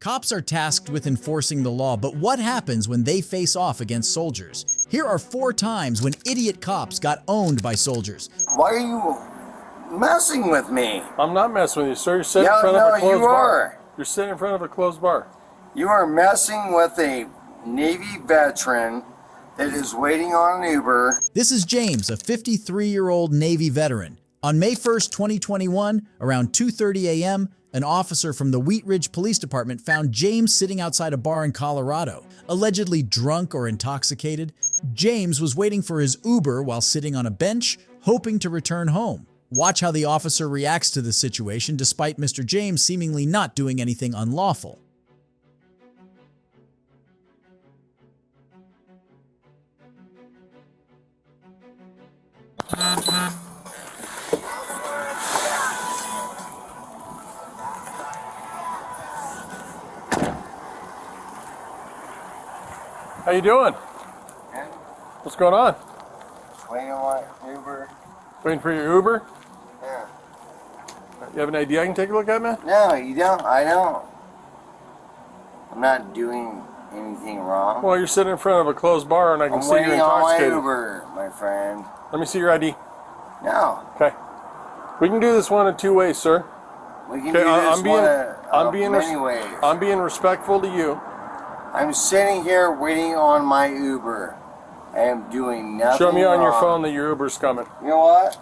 Cops are tasked with enforcing the law, but what happens when they face off against soldiers? Here are 4 times when idiot cops got owned by soldiers. Why are you messing with me? I'm not messing with you, sir. You're sitting in front of a closed bar. You're sitting in front of a closed bar. You are messing with a Navy veteran that is waiting on an Uber. This is James, a 53-year-old Navy veteran. On May 1st, 2021, around 2:30 a.m., an officer from the Wheat Ridge Police Department found James sitting outside a bar in Colorado. Allegedly drunk or intoxicated, James was waiting for his Uber while sitting on a bench, hoping to return home. Watch how the officer reacts to the situation despite Mr. James seemingly not doing anything unlawful. How you doing? Yeah. What's going on? Waiting on my Uber. Waiting for your Uber? Yeah. You have an ID I can take a look at, man? No, you don't. I don't. I'm not doing anything wrong. Well, you're sitting in front of a closed bar and I can I'm see you're waiting on my intoxicated. Uber, my friend. Let me see your ID. No. Okay. We can do this one in 2 ways, sir. We can Okay, do this I'm being many ways. I'm being respectful to you. I'm sitting here waiting on my Uber. I am doing nothing Show me on your wrong. phone that your Uber's coming. You know what?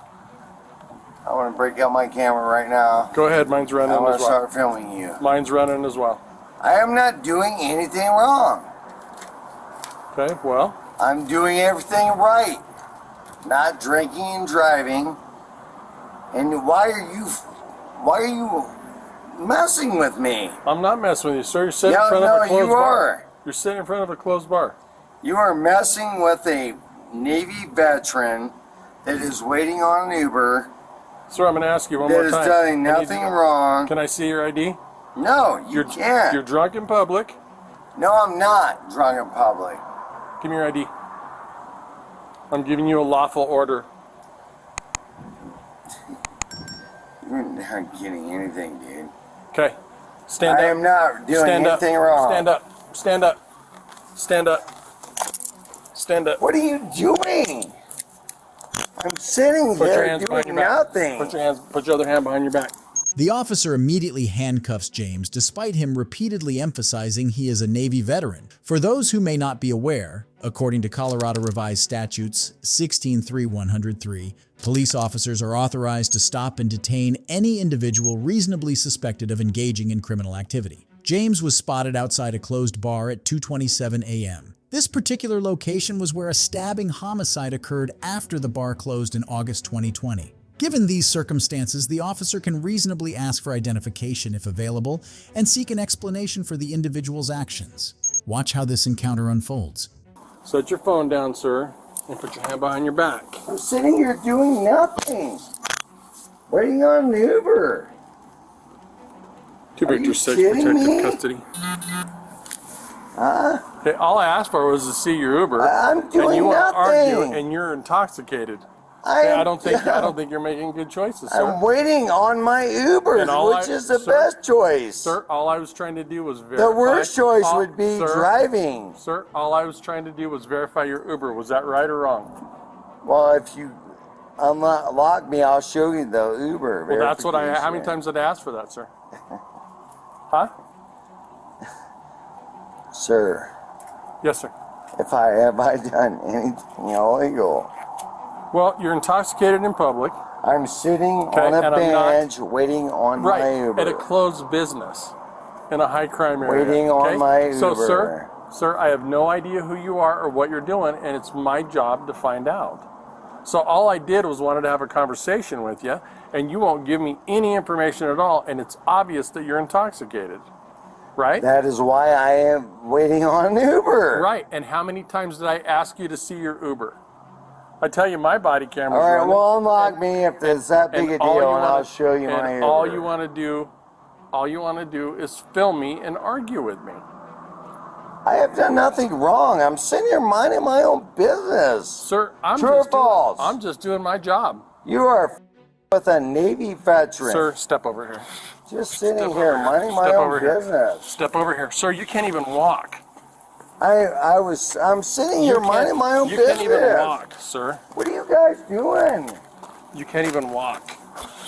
I want to break out my camera right now. Go ahead, mine's running I want as to well. start filming you. Mine's running as well. I am not doing anything wrong. Okay, well, I'm doing everything right. Not drinking and driving. And why are you messing with me? I'm not messing with you, sir. You're sitting in No, front of a closed you bar. are. You're sitting in front of a closed bar. You are messing with a Navy veteran that is waiting on an Uber Sir, I'm going to ask you one that more is time. doing nothing wrong. Can I see your ID? No, you can't. You're drunk in public. No, I'm not drunk in public. Give me your ID. I'm giving you a lawful order. You're not getting anything, dude. Okay. Stand up. I am not doing Stand up. anything wrong. Stand up. Stand up. Stand up. Stand up. What are you doing? I'm sitting Put your here hands behind doing your back. nothing. Put your other hand behind your back. The officer immediately handcuffs James despite him repeatedly emphasizing he is a Navy veteran. For those who may not be aware, according to Colorado Revised Statutes 16.3.103, police officers are authorized to stop and detain any individual reasonably suspected of engaging in criminal activity. James was spotted outside a closed bar at 2:27 a.m. This particular location was where a stabbing homicide occurred after the bar closed in August 2020. Given these circumstances, the officer can reasonably ask for identification if available and seek an explanation for the individual's actions. Watch how this encounter unfolds. Set your phone down, sir, and put your hand behind your back. I'm sitting here doing nothing. Waiting on an Uber. Two Are you Victor 6, kidding protective me? custody. Huh? Okay, all I asked for was to see your Uber. I'm doing and you want to argue, nothing. and you're intoxicated. I I don't think you're making good choices, sir. I'm waiting on my Uber, And all which is the best choice. Sir, all I was trying to do was verify. The worst choice would be Sir, driving. Sir, all I was trying to do was verify your Uber. Was that right or wrong? Well, if you unlock me, I'll show you the Uber. Well, that's what I. How many verification. times did I ask for that, sir? Huh? Sir, Yes, sir. have I done anything illegal? Well, you're intoxicated in public. I'm sitting Okay, on a and I'm not- bench waiting on my Right, Uber. at a closed business in a high crime area. Waiting on okay? my So, Uber. sir, I have no idea who you are or what you're doing, and it's my job to find out. So all I did was wanted to have a conversation with you, and you won't give me any information at all, and it's obvious that you're intoxicated, right? That is why I am waiting on an Uber. Right, and how many times did I ask you to see your Uber? I tell you, my body camera's All right, running. well, unlock me if it's that big a all deal, you and I'll show you my and Uber. all you want to do is film me and argue with me. I have done nothing wrong. I'm sitting here minding my own business. Sir, True or false? I'm just doing my job. You are with a Navy veteran. Sir, step over here. Just sitting Step here, over minding my Step own over here. business. Step over here. Sir, you can't even walk. I'm sitting here minding my own business. You can't even walk, sir. What are you guys doing? You can't even walk.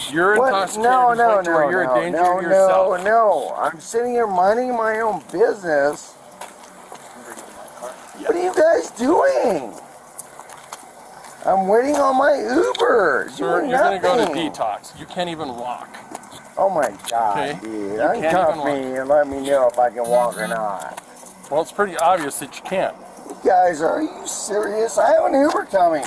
You're What? intoxicated No, to the point no, where no, you're no, a danger no, to yourself. no, no. I'm sitting here minding my own business. What are you guys doing? I'm waiting on my Uber. Sir, doing you're going to go to nothing. detox. You can't even walk. Oh my God, Okay. dude. You can't Uncuff even me and let me know if I can walk or not. Well, it's pretty obvious that you can't. You guys, are you serious? I have an Uber coming.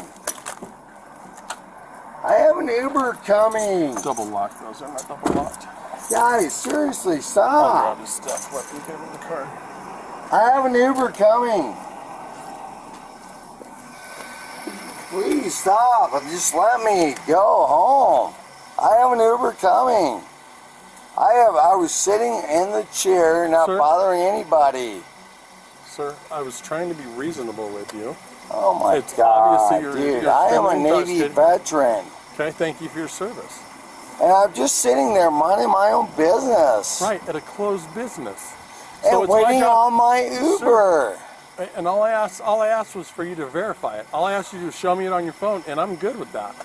I have an Uber coming. Double lock those. They're not double locked. Guys, seriously, I'll stop. grab his stuff. Let me get in the car. I have an Uber coming. Please stop. Just let me go home. I have an Uber coming. I was sitting in the chair, not Sir? bothering anybody. Sir, I was trying to be reasonable with you. Oh my It's God, obvious that dude. you're I am a feeling Navy intoxicated. veteran. Okay, thank you for your service. And I'm just sitting there minding my own business. Right, at a closed business. And it's my waiting job- on my Uber. And all I asked was for you to verify it. All I asked you to do is show me it on your phone, and I'm good with that.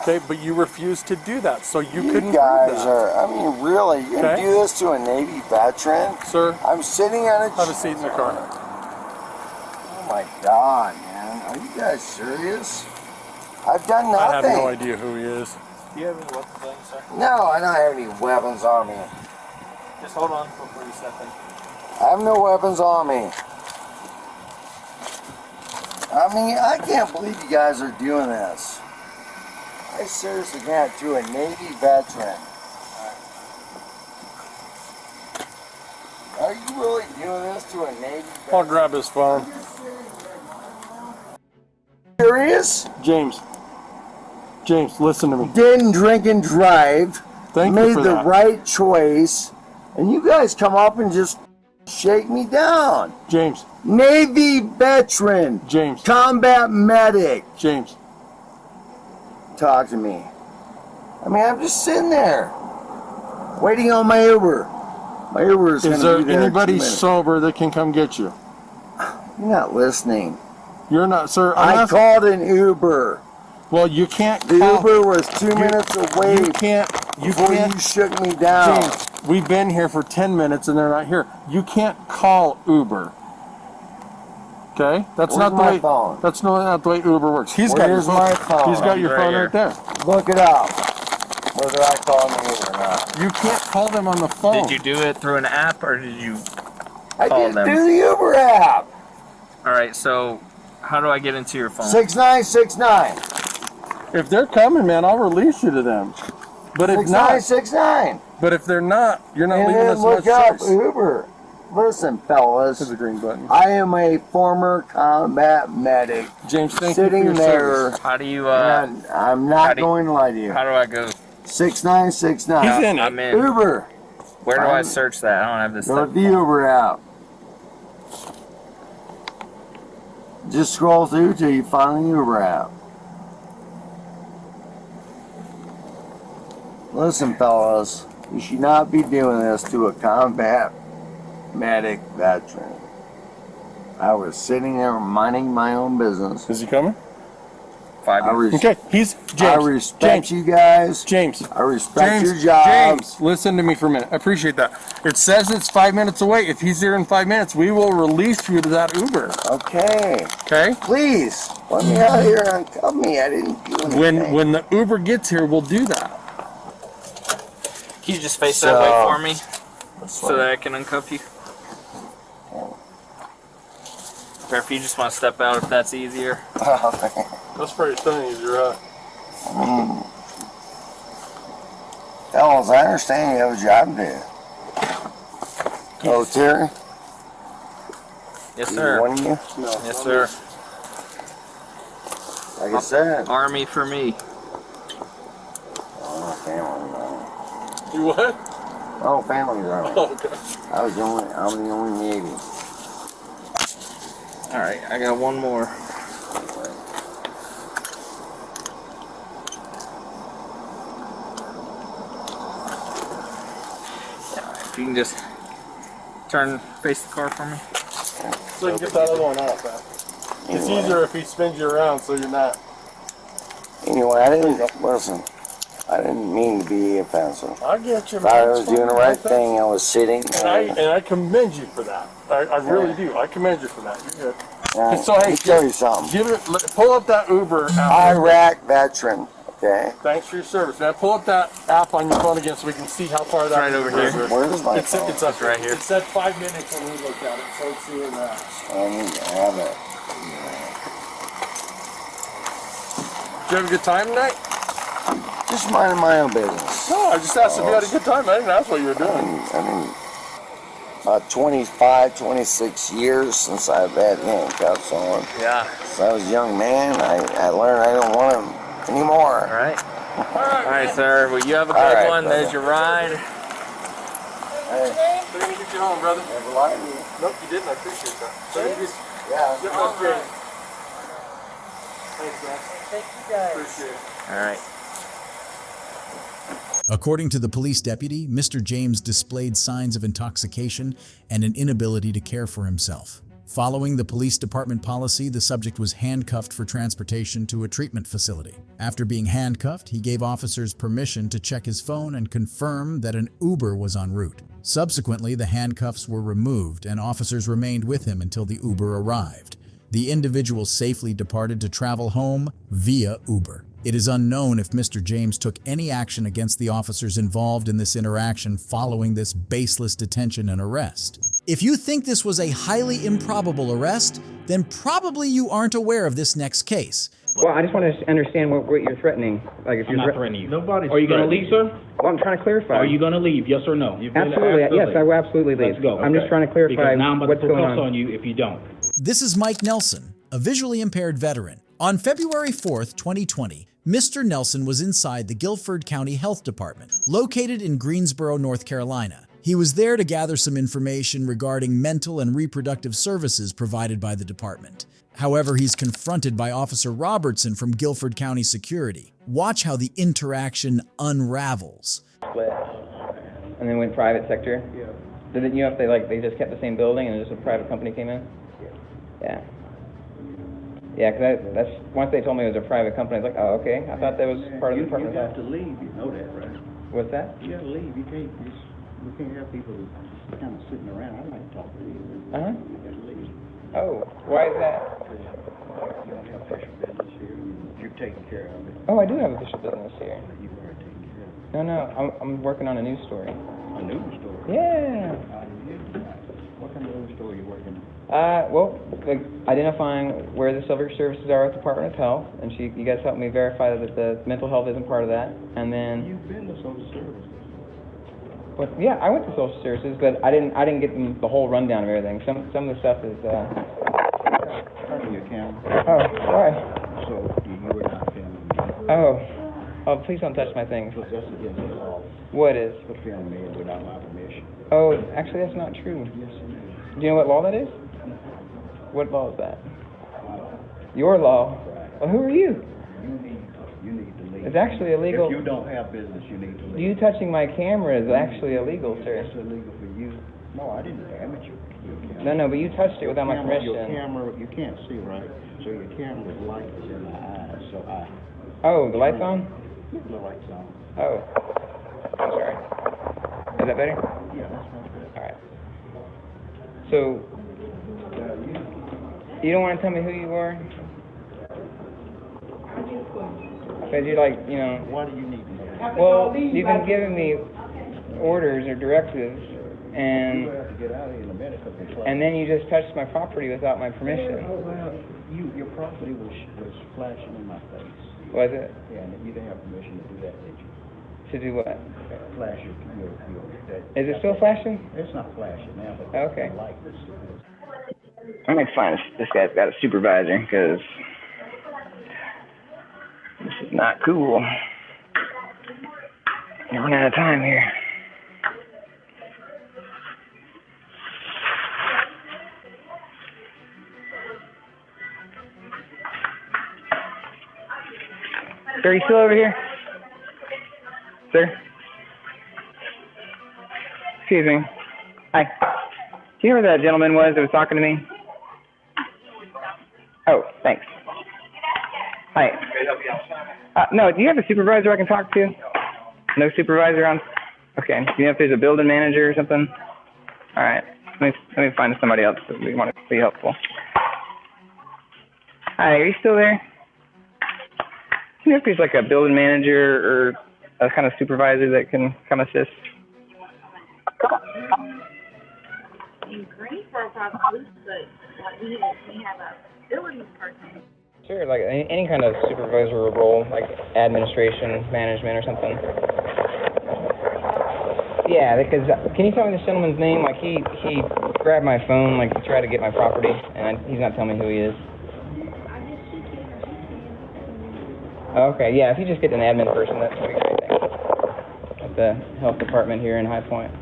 Okay, but you refused to do that, so you couldn't You guys prove that. are, I mean, really, you're going to Okay. do this to a Navy veteran? Sir, I'm sitting on a have a seat in the car. Oh my God, man. Are you guys serious? I've done I have nothing. no idea who he is. Do you have any weapons on you, sir? No, I don't have any weapons on me. Just hold on before you step in. I have no weapons on me. I mean, I can't believe you guys are doing this. I seriously can't to a Navy veteran. Are you really doing this to a Navy I'll veteran? grab his phone. Serious? James, listen to me. Didn't drink and drive. Thank made you for the that. right choice, and you guys come up and just shake me down. James, Navy veteran, James, combat medic. James. Talk to me. I mean, I'm just sitting there, waiting on my Uber. My Uber is Is going to there be there in 2 anybody minutes. sober that can come get you? You're not listening. You're not, sir. I called an Uber. Well, you can't The call. Uber was 2 minutes away You can't. You before can't. you shook me down. James, we've been here for 10 minutes and they're not here. You can't call Uber. Okay? That's Where's not the my way. phone? That's not the way Uber works. He's got your Where's phone. my phone? He's got your Right phone here. right there. Look it up, whether I call an Uber or not. You can't call them on the phone. Did you do it through an app or did you? I Call did them. through the Uber app. All right. So, how do I get into your phone? 6969. If they're coming, man, I'll release you to them. But if not, 6969. but if they're not, you're not And leaving then us look much up choice. Uber. Listen, fellas. There's a green button. I am a former combat medic James, thank you for sitting your there, service. How do you? and I'm how not do you- going to lie to you. How do I go? 6969. He's in it. I'm in. Uber. Where do I I'm- search that? I don't have this Go stuff. to the Uber app. Just scroll through till you find the Uber app. Listen, fellas, you should not be doing this to a combat medic veteran. I was sitting there minding my own business. Is he coming? 5 I, minutes. Okay, he's James. I respect James. you guys. James. I respect James, your jobs. James, listen to me for a minute. I appreciate that. It says it's 5 minutes away. If he's here in 5 minutes, we will release you to that Uber. Okay, Okay? please let me out of here and uncuff me. I didn't do anything. When the Uber gets here, we'll do that. Can you just face that way So- for me so that I can uncuff you? Or if you just want to step out, if that's easier. That's pretty stunning. Easier, Fellas, I understand you have a job to do. Oh, Terry? Yes, Either sir. one of you? No. Yes, sir. Like I said. Army for me. Oh, family, You what? oh, family's army. Oh, okay. I'm the only Navy. All right, I got one more. you can just face the car for me. So you can get that other one out, man. It's easier if he spins you around so you're not. Anyway, I didn't mean to be offensive. I get you, If man. I was doing the right thing, I was sitting. And I commend you for that. I really do. I commend you for that. You're good. So Let hey, me tell you something. Pull up that Uber app. Iraq veteran. Okay. Thanks for your service, man. Pull up that app on your phone again so we can see how far that right over here. Where's my It's phone? up right here. It said 5 minutes when we looked at it, so it's seeing that. I need to have it. Did you have a good time tonight? Just minding my own business. No, I just asked if you had a good time. I didn't ask what you were doing. I mean, about 25, 26 years since I've had handcuffs on. Yeah. Since I was a young man, I learned I don't want them anymore. All right. All right, sir. Well, you have a good All right, one. brother. There's your ride. Hey, They're going to get you home, brother. never lied to you. Nope, you didn't. I appreciate that. So you just Yeah. get that straight. Thanks, man. Thank you guys. Appreciate it. All right. According to the police deputy, Mr. James displayed signs of intoxication and an inability to care for himself. Following the police department policy, the subject was handcuffed for transportation to a treatment facility. After being handcuffed, he gave officers permission to check his phone and confirm that an Uber was en route. Subsequently, the handcuffs were removed and officers remained with him until the Uber arrived. The individual safely departed to travel home via Uber. It is unknown if Mr. James took any action against the officers involved in this interaction following this baseless detention and arrest. If you think this was a highly improbable arrest, then probably you aren't aware of this next case. Well, I just want to understand what you're threatening. Like, if I'm you're not threatening you. Nobody's Are you going to leave, sir? Well, I'm trying to clarify. Are you going to leave, yes or no? Absolutely. Yes, I will absolutely leave. Let's go. I'm just trying to clarify Because now I'm about what's to put going cuffs on. on you if you don't. This is Mike Nelson, a visually impaired veteran. On February 4th, 2020, Mr. Nelson was inside the Guilford County Health Department, located in Greensboro, North Carolina. He was there to gather some information regarding mental and reproductive services provided by the department. However, he's confronted by Officer Robertson from Guilford County Security. Watch how the interaction unravels. Split. And then went private sector? Yeah. Did you know if they just kept the same building and just a private company came in? Yeah. Yeah, because that's once they told me it was a private company, I was like, oh, okay. I thought that was part of the department. You have to leave, you know that, right? What's that? You have to leave, you can't have people just kind of sitting around. I like to talk to you. Uh-huh. You have to leave. Oh, why is that? You don't have official business here, you're taking care of it. Oh, I do have official business here. You are taking care of it. No, I'm working on a news story. A news story? Yeah. What kind of news story are you working on? Well, like identifying where the civil services are at the Department of Health, and you guys helped me verify that the mental health isn't part of that, and then. You've been to social services. But yeah, I went to social services, but I didn't get them the whole rundown of everything. Some of the stuff is. Turn on your camera. Oh, sorry. So you were not filming me. Oh, please don't touch my things. Because that's against the law. What is? To film me without my permission. Oh, actually, that's not true. Yes, it is. Do you know what law that is? What law is that? Your law. Well, who are you? You need to leave. It's actually illegal. If you don't have business, you need to leave. You touching my camera is actually illegal, sir. It's illegal for you. No, I didn't damage your camera. No, but you touched it without my Your permission. camera, you can't see right, so your camera's light is in my eyes, so I. Oh, the light's on? The light's on. Oh. I'm sorry. Is that better? Yeah, that's much better. All right. So, you don't want to tell me who you are? Because you're like, you know. Why do you need to know? Well, you've been giving me orders or directives, and You have to get out of here in a minute because it's and then you just touched my property without my permission. Oh, well, your property was flashing in my face. Was it? Yeah, and you didn't have permission to do that, did you? To do what? Flash your Is it still flashing? It's not flashing now, but Okay. the light is. I'm gonna find this guy's got a supervisor, because this is not cool. You're running out of time here. Sir, are you still over here? Sir? Excuse me. Hi. Do you know where that gentleman was that was talking to me? Oh, thanks. Hi. No, do you have a supervisor I can talk to? No supervisor on? Okay. Do you know if there's a building manager or something? All right. Let me find somebody else that we want to be helpful. Hi, are you still there? Do you know if there's like a building manager or a kind of supervisor that can come assist? In Greensboro, probably, but like we have a building person. Sure, like any kind of supervisor role, like administration, management, or something. Yeah, because can you tell me this gentleman's name? Like he grabbed my phone, like to try to get my property, and he's not telling me who he is. Okay, yeah, if you just get an admin person, that would be great. Thanks. At the health department here in High Point.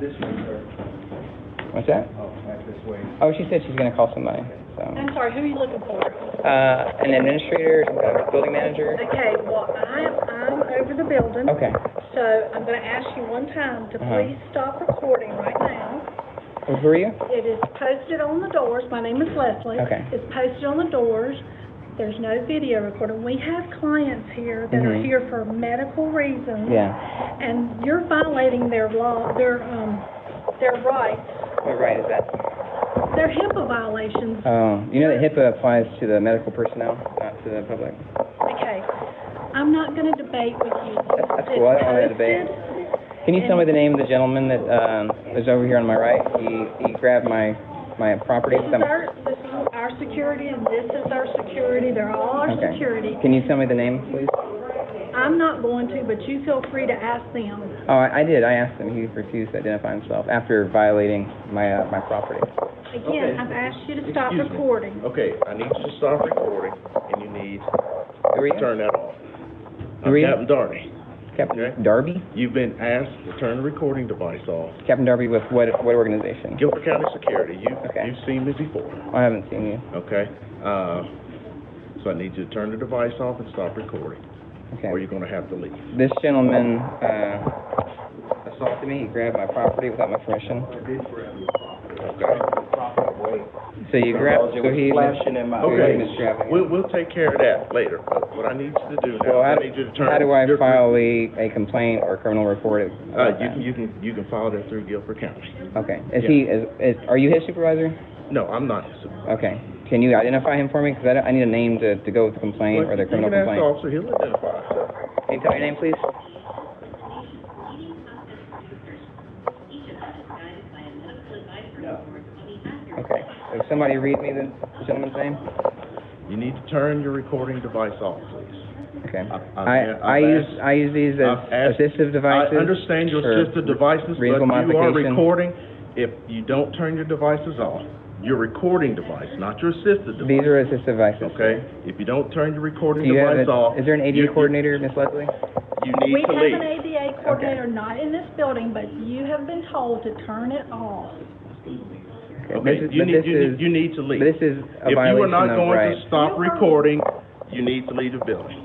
This way, sir. What's that? Oh, back this way. Oh, she said she's going to call somebody. So. I'm sorry, who are you looking for? An administrator, some kind of building manager. Okay, well, I'm over the building. Okay. So I'm going to ask you one time to please stop recording right now. Well, who are you? It is posted on the doors. My name is Leslie. Okay. It's posted on the doors. There's no video recording. We have clients here that are here for medical reasons. Yeah. And you're violating their law, their rights. What right is that? They're HIPAA violations. Oh, you know that HIPAA applies to the medical personnel, not to the public. Okay. I'm not going to debate with you. That's cool. I don't want to debate. Can you tell me the name of the gentleman that is over here on my right? He grabbed my property. This is our security, and this is our security. They're all our security. Can you tell me the name, please? I'm not going to, but you feel free to ask them. Oh, I did. I asked him. He refused to identify himself after violating my property. Again, I've asked you to stop recording. Okay, I need you to stop recording, and you need Who are you? to turn that off. Who are you? Captain Darby. Captain Okay. Darby? You've been asked to turn the recording device off. Captain Darby with what organization? Guilford County Security. Okay. You've seen me before. I haven't seen you. Okay. So I need you to turn the device off and stop recording, Okay. or you're going to have to leave. This gentleman assaulted me. He grabbed my property without my permission. Okay. So you grabbed. So he. Flashing in my Okay. Misgrabbing. We'll take care of that later. But what I need you to do now, Well, I need you to turn. how do I your- file a complaint or criminal report? about that? You can file that through Guilford County. Okay. Is Yeah. he? Are you his supervisor? No, I'm not his supervisor. Okay. Can you identify him for me? Because I need a name to go with the complaint or the criminal You can ask the complaint. officer, he'll identify himself. Can you tell your name, please? Okay. So somebody read me the gentleman's name? You need to turn your recording device off, please. Okay. I've I use these as I've asked- assistive devices. I understand your for assistive devices, but reasonable you are modification. recording. If you don't turn your devices off, your recording device, not your assistive device. These are assistive devices. Okay? If you don't turn your recording Do you have device off. is there an ADA coordinator, Miss Leslie? You need We to have leave. an ADA coordinator, not in this building, but you have been told to turn it off. Okay, you need to leave. But this is a If you are violation not of going rights. to stop recording, you need to leave the building.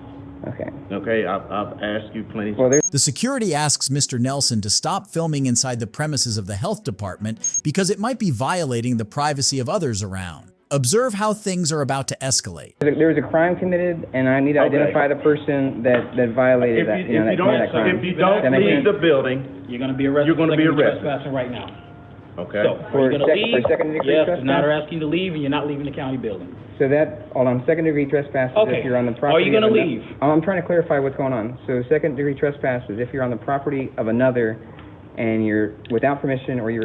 Okay. Okay? I've asked you plenty. Well, there's The security asks Mr. Nelson to stop filming inside the premises of the health department because it might be violating the privacy of others around. Observe how things are about to escalate. there was a crime committed, and I need to Okay. identify the person that violated that. If you that committed that crime. don't That makes leave sense? the building, You're gonna be arrested. You're gonna be for secondary arrested. trespassing right now. okay? So, For are you gonna leave? for second degree Yes, trespass? now they're asking you to leave, and you're not leaving the county building. So that, hold on, second degree trespass is Okay. if you're on the Are property. you gonna of ano- leave? Oh, I'm trying to clarify what's going on. So second degree trespass is if you're on the property of another and you're without permission, or you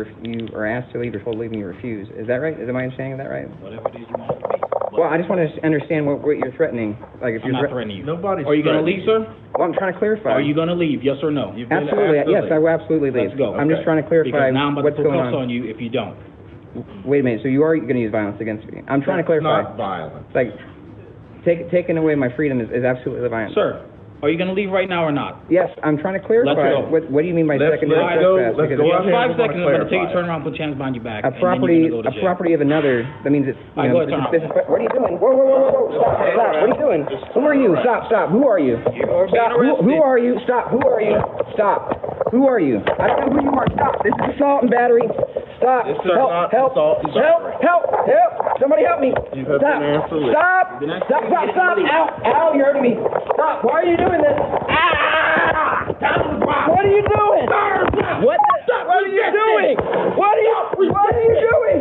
are asked to leave or told to leave and you refuse. Is that right? Is my understanding of that right? Whatever it is you want it to be. Well, I just want to understand what you're threatening. Like if I'm you're not threatening you. Nobody's Are you gonna threatening leave, sir? Well, I'm trying to clarify. Are you gonna leave, yes or no? You've been Absolutely. asked to Yes, leave. I will absolutely leave. Let's go. I'm just Okay. trying to clarify Because now I'm about what's to put going cuffs on. on you if you don't. Wait a minute. So you are going to use violence against me? I'm trying to That's clarify. not violent. Like taking away my freedom is absolutely violent. Sir, Are you gonna leave right now or not? Yes, I'm trying to clarify. Let's go. What do you mean by Let's secondary go. trespass? Let's Because go You out have here. 5 we're gonna seconds, I'm gonna take clarify. you, turn around, put your hands behind your back. A and then you're property, gonna go to a jail. property of another, that means it's, All right, go ahead, turn this is, what are you doing? Whoa, whoa, whoa, whoa, stop, stop, what are you doing? Who are you? Stop, stop, who are you? Stop, who are you? Stop, who are you? Stop, who are you? I don't know who you are, stop, this is assault and battery. Stop, This is help, not help, assault and help, battery. help, help, somebody help me. You have Stop, been asked to leave. stop, stop, stop, stop, ow, ow, you're hurting me. Stop, why are you doing this? Ah! What are you doing? What are you doing? What are you doing? What are you doing?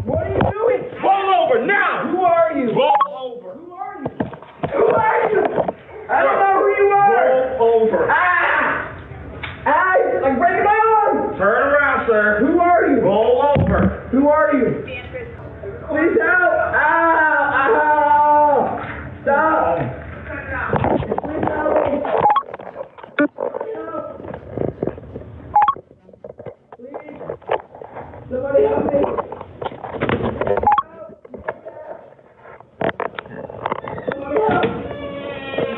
What are you doing? Roll over now! Who are you? Roll over! Who are you? Who are you? I don't know who you are. Roll over! Ah! Ah! I'm breaking my arm. Turn around, sir! Who are you? Roll over! Who are you? Please help! Ah! Ah! Stop! Please help me! Please! Somebody help me! Somebody help!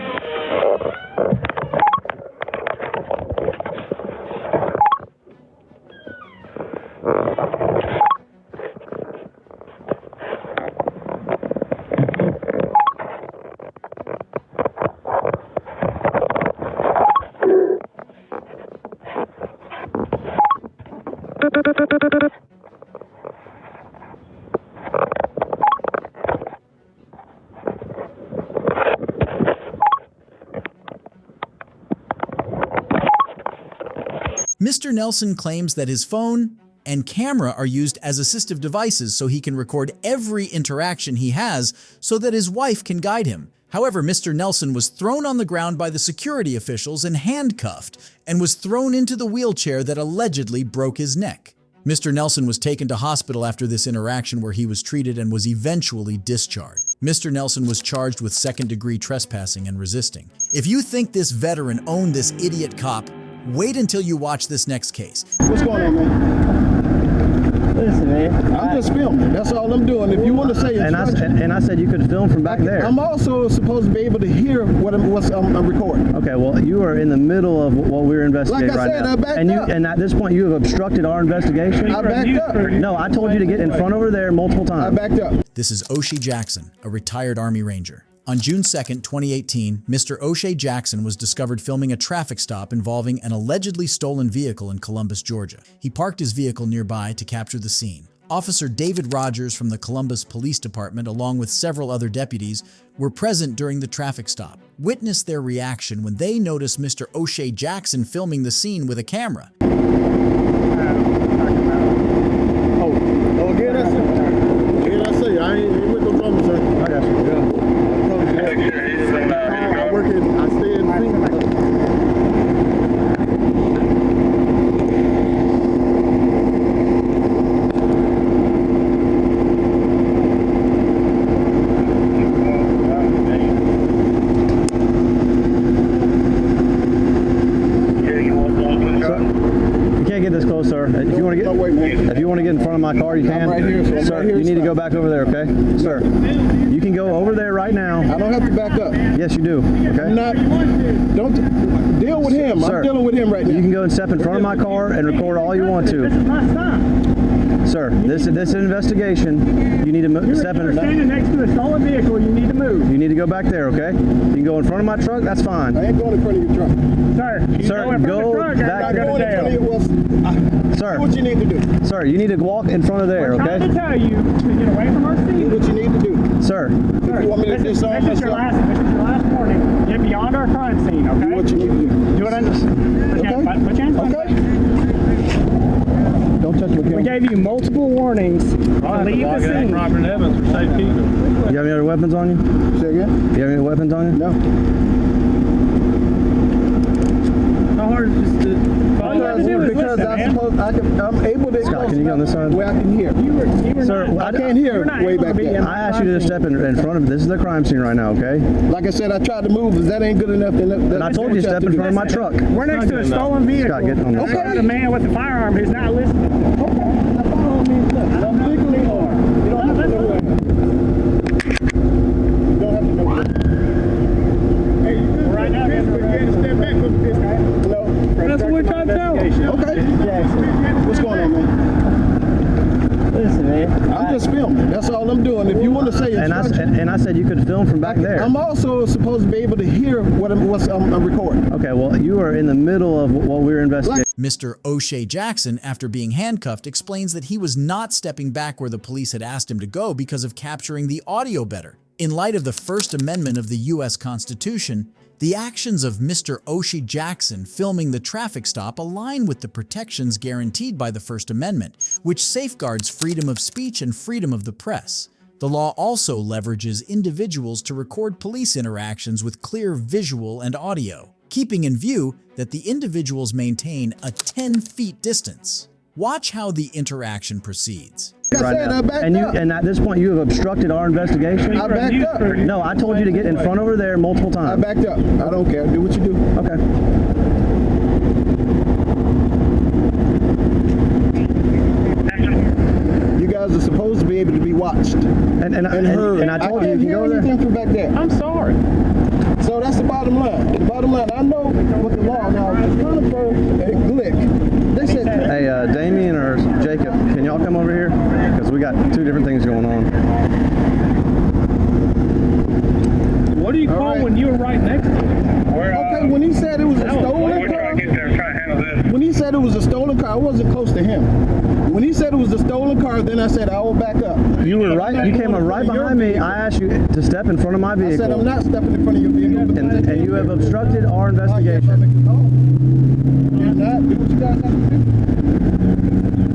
Mr. Nelson claims that his phone and camera are used as assistive devices so he can record every interaction he has so that his wife can guide him. However, Mr. Nelson was thrown on the ground by the security officials and handcuffed, and was thrown into the wheelchair that allegedly broke his neck. Mr. Nelson was taken to hospital after this interaction, where he was treated and was eventually discharged. Mr. Nelson was charged with second-degree trespassing and resisting. If you think this veteran owned this idiot cop, wait until you watch this next case. What's going on, man? Listen, man. I'm just filming. That's all I'm doing. If you want to say instructions, And I said you could film from back there. I'm also supposed to be able to hear what I'm recording. Okay, well, you are in the middle of what we're investigating Like I right said, now. I backed up. And at this point, you have obstructed our investigation. I backed up. No, I told you to get in front over there multiple I times. backed up. This is O'Shea Jackson, a retired Army Ranger. On June 2nd, 2018, Mr. O'Shea Jackson was discovered filming a traffic stop involving an allegedly stolen vehicle in Columbus, Georgia. He parked his vehicle nearby to capture the scene. Officer David Rogers from the Columbus Police Department, along with several other deputies, were present during the traffic stop. Witness their reaction when they noticed Mr. O'Shea Jackson filming the scene with a camera. Oh, again, that's it. Again, I say, I ain't with no numbers, sir. I got you. I work in, I stay in Phoenix. You can't get this close, sir. If you want to No, wait, man. get, if you want to get in front of my car, you can. I'm right here, so I'm sir, right here, you need to stop. go back over there, okay, sir? You can go over there right now. I don't have to back up. Yes, you do. Okay. I'm not, don't, deal with him. Sir, I'm dealing with him right now. You can go and step in front of my car and record all you want to. This is my son. Sir, this is an investigation. You need to step in. You're standing next to a stolen vehicle. You need to move. You need to go back there, okay? You can go in front of my truck. That's fine. I ain't going in front of your truck. Sir, you Sir, go in front go of the truck, you're back not there. going to Going in jail. front of your, Sir, do what you need to do. sir, you need to walk in front of there, We're trying to okay? tell you to get away from our Do scene. what you need to do. Sir, If you want me to This is disarm your myself, last warning. Get beyond our crime scene, do okay? what you need to do. Do it under. Put your hands on Okay? Don't touch my We camera. gave you multiple warnings to leave the scene. Robert Evans for safekeeping. you have any other weapons on you? Say again? You have any weapons on you? No. How hard is this to... All you have to do is Because listen, man. I'm able to Scott, can you get on this side? where I can hear. You were Sir, not, I can't hear you're not way able to back be there. in the I asked you to crime step in front of it. This is the crime scene right now, okay? Like I said, I tried to move, but that ain't good enough. And I told you to step in front of my truck. We're next to a stolen vehicle. Scott, get on this. There's a man with a firearm who's not listening. I'm legally armed. You don't have to know where. You don't have to know where. and I said you could film from back there. I'm also supposed to be able to hear what's I'm recording. Okay, well, you are in the middle of what we're investigating. Mr. O'Shea Jackson, after being handcuffed, explains that he was not stepping back where the police had asked him to go because of capturing the audio better. In light of the First Amendment of the U.S. Constitution, the actions of Mr. O'Shea Jackson filming the traffic stop align with the protections guaranteed by the First Amendment, which safeguards freedom of speech and freedom of the press. The law also leverages individuals to record police interactions with clear visual and audio, keeping in view that the individuals maintain a 10-feet distance. Watch how the interaction proceeds. And at this point, you have obstructed our investigation. I backed up. No, I told you to get in front over there multiple times. I backed up. I don't care. Do what you do. Okay. You guys are supposed to be able to be watched And I told you can't to hear go there. anything from back there. I'm sorry. So that's the bottom line. The bottom line. I know what the law now. Conifer and Glick. They said. Hey, Damien or Jacob, can y'all come over here? Because we got two different things going on. What do you call when you were right next to him? Okay, when he said it was a stolen car. When he said it was a stolen car, I wasn't close to him. When he said it was a stolen car, then I said I will back up. You were right. You came up right behind me. I asked you to step in front of my vehicle. I said I'm not stepping in front of your vehicle. And you have obstructed our investigation. Not do what you guys have to do.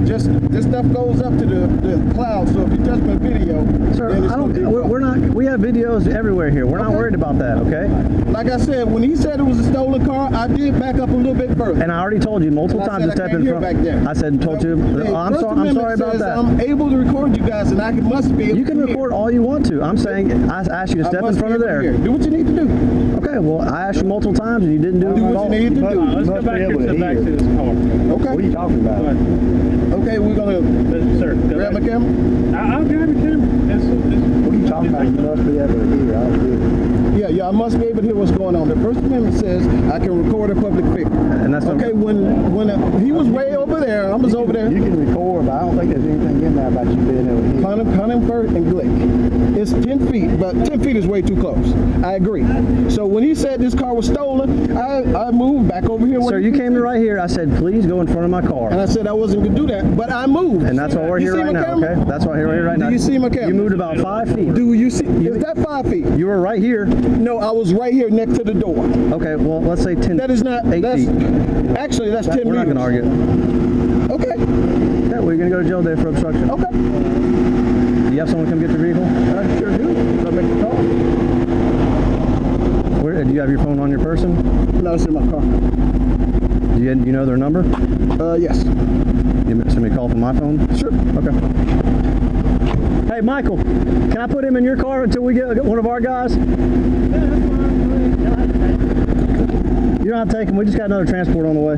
Just this stuff goes up to the cloud. So if you touch my video, Sir, then it's I don't. gonna be We're not. We have videos everywhere here. We're not worried about that. Okay. Like I said, when he said it was a stolen car, I did back up a little bit further. And I already told you multiple times to step in front. I said, told you. I'm sorry about that. I'm able to record you guys, and I must be able You can to record all you want to. I'm saying I asked you to step in front of there. Do what you need to do. Okay. Well, I asked you multiple times, and you didn't do it. Do what you need to do. Let's go back here to back to this car. Okay. What are you talking about? Okay, we're gonna Sir, grab my camera. I'll grab your camera. What are you talking about? You must be able to hear. Yeah, I must be able to hear what's going on. The First Amendment says I can record a public figure. And that's okay. When he was way over there, I was over there. You can record, but I don't think there's anything in there about you being able to hear. Conifer and Glick. It's 10 feet, but 10 feet is way too close. I agree. So when he said this car was stolen, I moved back over here. Sir, you came to right here. I said, please go in front of my car. And I said I wasn't going to do that, but I moved. And that's why we're here right now, okay? That's why we're here right now. Do you see my camera? You moved about 5 feet. Do you see? Is that 5 feet? You were right here. No, I was right here next to the door. Okay, well, let's say 10. That is not 8 feet. Actually, that's 10 We're not meters. going to argue. Okay. Yeah, we're going to go to jail today for obstruction. Okay. Do you have someone come get your vehicle? I sure do. I'll make the call. Where, do you have your phone on your person? No, it's in my car. Do you know their number? Yes. You send me a call from my phone? Sure. Okay. Hey, Michael, can I put him in your car until we get one of our guys? You don't have to take him. We just got another transport on the way.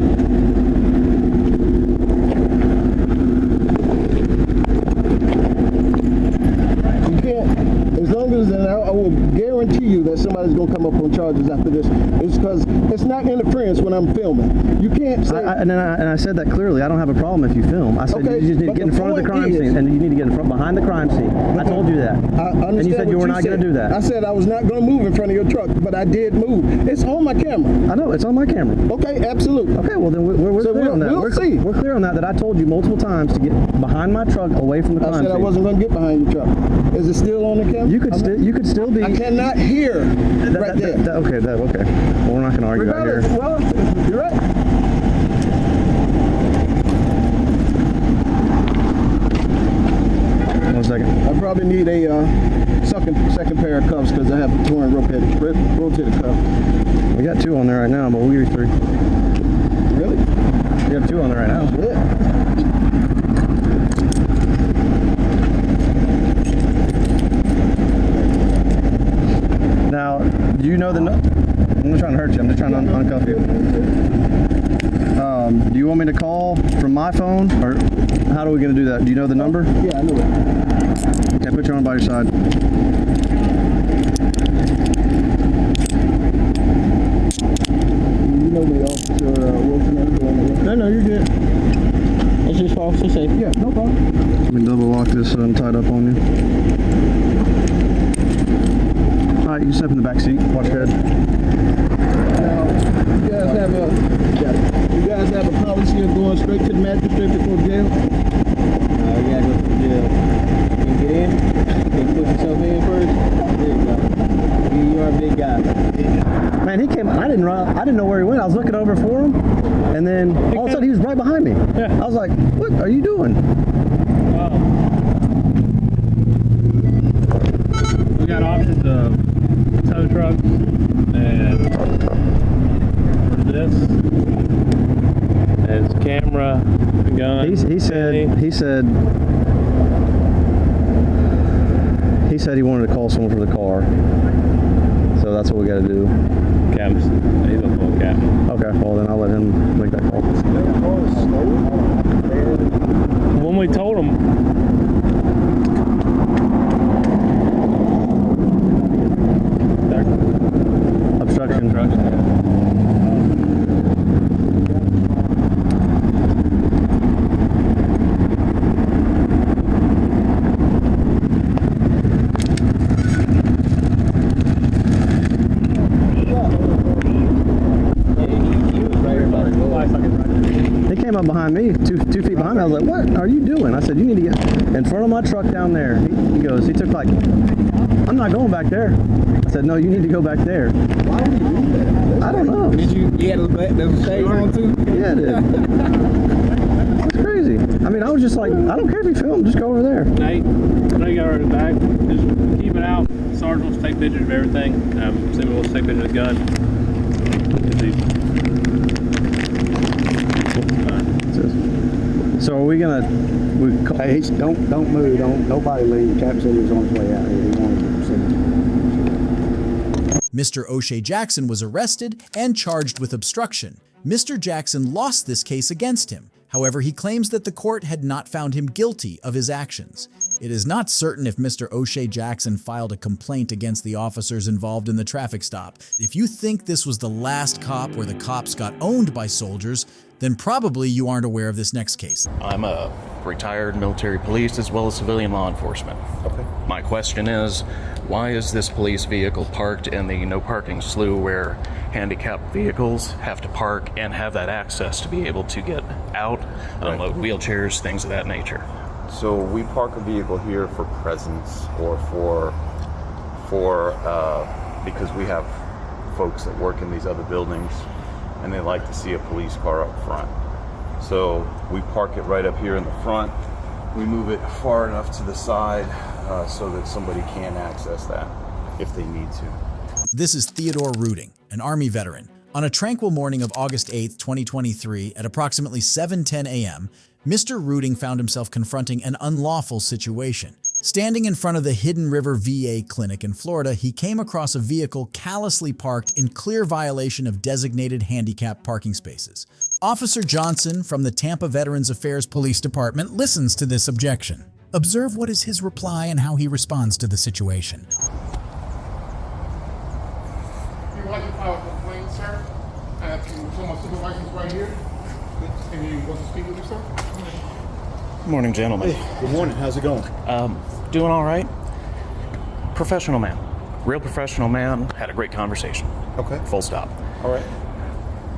You can't, as long as, and I will guarantee you that somebody's going to come up on charges after this. It's because it's not interference when I'm filming. You can't say. And I said that clearly. I don't have a problem if you film. I said Okay, you just need to but get in the front of the point crime is- scene, and you need to get in front behind the crime scene. I told you that. I understand and you said you were not going to do that. I said I was not going to move in front of your truck, but I did move. It's on my camera. I know, it's on my camera. Okay, absolutely. Okay, well then we're So clear on that. we'll see. We're clear on that I told you multiple times to get behind my truck away from the crime I said scene. I wasn't going to get behind your truck. Is it still on the camera? You could still be. I cannot hear right there. Okay. Well, we're not going to argue out here. Well, you're right. One second. I probably need a second pair of cuffs because I have a torn rotated cuff. We got 2 on there right now, but we'll give you 3. Really? We have 2 on there right now. Yeah. Now, do you know the? I'm not trying to hurt you. I'm just trying to uncuff you. Do you want me to call from my phone, or how are we going to do that? Do you know the number? Yeah, I know it. Okay, put your arm by your side. You know me, Officer Wilson. No, you're good. That's just for officer safety. Yeah, no problem. Let me double lock this so I'm tied up on you. right, you step in the back seat. Watch ahead. Now, you guys have a policy of going straight to the magistrate before jail? No, you gotta go to jail. You can get in, you can put yourself in first. There you go. You are a big guy. Man, he came. I didn't know where he went. I was looking over for him, and then all of a sudden he was right behind me. Yeah. I was like, "What are you doing?" We got options of tow trucks and this. There's camera, gun. He said he wanted to call someone for the car. So that's what we got to do. Caps. He's a full cap. Okay, well then I'll let him make that call. When we told him, obstruction. He came up behind me, two feet behind me. I was like, "What are you doing?" I said, "You need to get in front of my truck down there." He took like, "I'm not going back there." I said, "No, you need to go back there." Why would you do that? I don't know. Did you had the shades on too? Yeah, I did. That's crazy. I mean, I was just like, I don't care if you film, just go over there. Nate, I know you got already back. Just keep it out. Sergeant wants to take pictures of everything. Somebody wants to take pictures of the gun. So are we gonna? Hey, don't move. Don't nobody leave. Captain said he was on his way out here. He wanted to proceed. Mr. O'Shea Jackson was arrested and charged with obstruction. Mr. Jackson lost this case against him. However, he claims that the court had not found him guilty of his actions. It is not certain if Mr. O'Shea Jackson filed a complaint against the officers involved in the traffic stop. If you think this was the last cop where the cops got owned by soldiers, then probably you aren't aware of this next case. I'm a retired military police as well as civilian law enforcement. Okay. My question is, why is this police vehicle parked in the no parking slough where handicapped vehicles have to park and have that access to be able to get out, unload wheelchairs, things of that nature? So we park a vehicle here for presence or because we have folks that work in these other buildings and they like to see a police car up front. So we park it right up here in the front. We move it far enough to the side so that somebody can access that if they need to. This is Theodore Ruding, an Army veteran. On a tranquil morning of August 8, 2023, at approximately 7:10 a.m., Mr. Ruding found himself confronting an unlawful situation. Standing in front of the Hidden River VA clinic in Florida, he came across a vehicle callously parked in clear violation of designated handicap parking spaces. Officer Johnson from the Tampa Veterans Affairs Police Department listens to this objection. Observe what is his reply and how he responds to the situation. You'd like to file a complaint, sir? So my supervisor's right here. And you want to speak with me, sir? Good morning, gentlemen. Hey, good morning. How's it going? Doing all right. Professional man. Real professional man. Had a great conversation. Okay. Full stop. All right.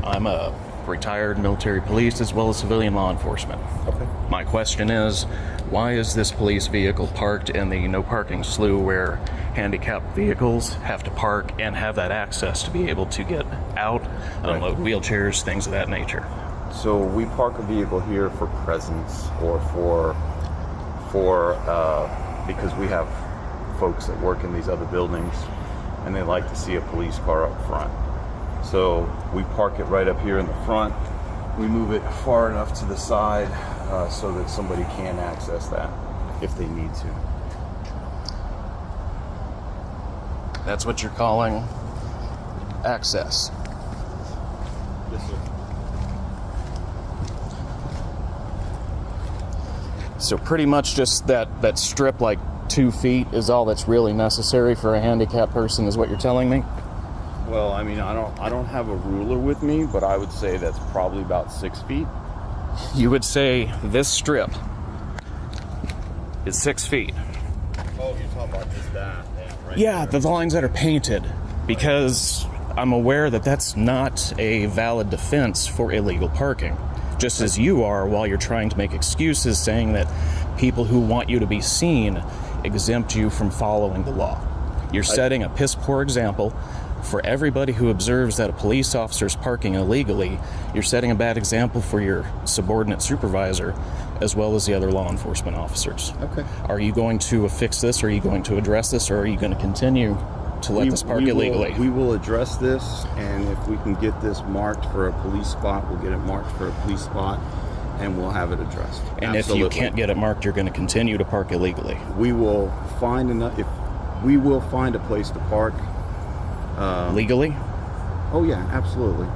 I'm a retired military police as well as civilian law enforcement. Okay. My question is, why is this police vehicle parked in the no parking slough where handicapped vehicles have to park and have that access to be able to get out, unload wheelchairs, things of that nature? So we park a vehicle here for presence or because we have folks that work in these other buildings and they like to see a police car up front. So we park it right up here in the front. We move it far enough to the side so that somebody can access that if they need to. That's what you're calling access. Yes, sir. So pretty much just that strip, like 2 feet, is all that's really necessary for a handicapped person, is what you're telling me? Well, I mean, I don't have a ruler with me, but I would say that's probably about 6 feet. You would say this strip is 6 feet. Oh, you're talking about just that, yeah. Yeah, the lines that are painted, because I'm aware that that's not a valid defense for illegal parking. Just as you are, while you're trying to make excuses saying that people who want you to be seen exempt you from following the law. You're setting a piss poor example for everybody who observes that a police officer is parking illegally. You're setting a bad example for your subordinate supervisor as well as the other law enforcement officers. Okay. Are you going to fix this? Are you going to address this? Or are you going to continue to let this park illegally? We will address this, and if we can get this marked for a police spot, we'll get it marked for a police spot, and we'll have it addressed. And Absolutely. if you can't get it marked, you're going to continue to park illegally. We will find we will find a place to park. Legally? Oh yeah, absolutely.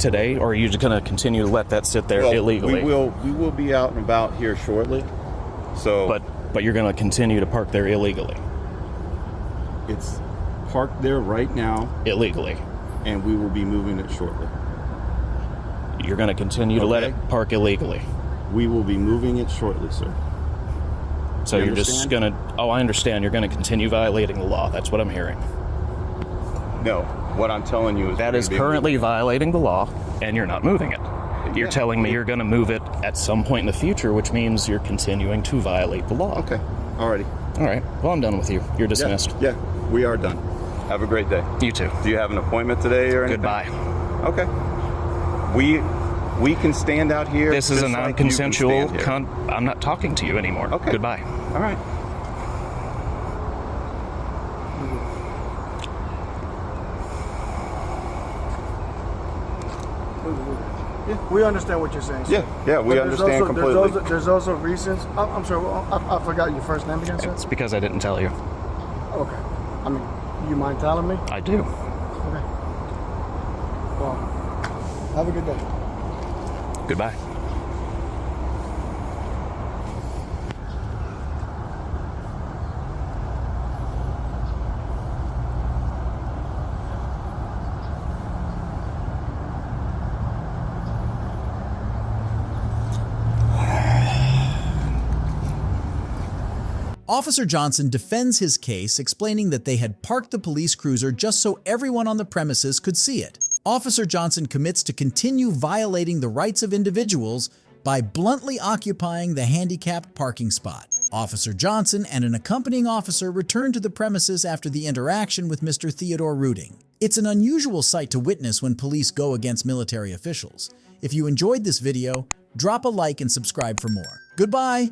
Today, or are you just going to continue to let that sit there illegally? We will be out and about here shortly. So, but you're going to continue to park there illegally. It's parked there right now illegally, and we will be moving it shortly. You're going to continue to let it park illegally. We will be moving it shortly, sir. So you're just going to... Oh, I understand. You're going to continue violating the law. That's what I'm hearing. No. What I'm telling you is... That is currently violating the law, and you're not moving it. You're telling me you're going to move it at some point in the future, which means you're continuing to violate the law. Okay. Alrighty. All right. Well, I'm done with you. You're dismissed. Yeah, we are done. Have a great day. You too. Do you have an appointment today or anything? Goodbye. Okay. We can stand out here. This is a non-consensual... Like I'm not talking to you anymore. Okay. Goodbye. All right. Yeah, we understand what you're saying, sir. Yeah, we understand completely. There's also reasons. I'm sorry, I forgot your first name again, sir. It's because I didn't tell you. Okay. I mean, you mind telling me? I do. Okay. Well, have a good day. Goodbye. Officer Johnson defends his case, explaining that they had parked the police cruiser just so everyone on the premises could see it. Officer Johnson commits to continue violating the rights of individuals by bluntly occupying the handicapped parking spot. Officer Johnson and an accompanying officer return to the premises after the interaction with Mr. Theodore Ruding. It's an unusual sight to witness when police go against military officials. If you enjoyed this video, drop a like and subscribe for more. Goodbye!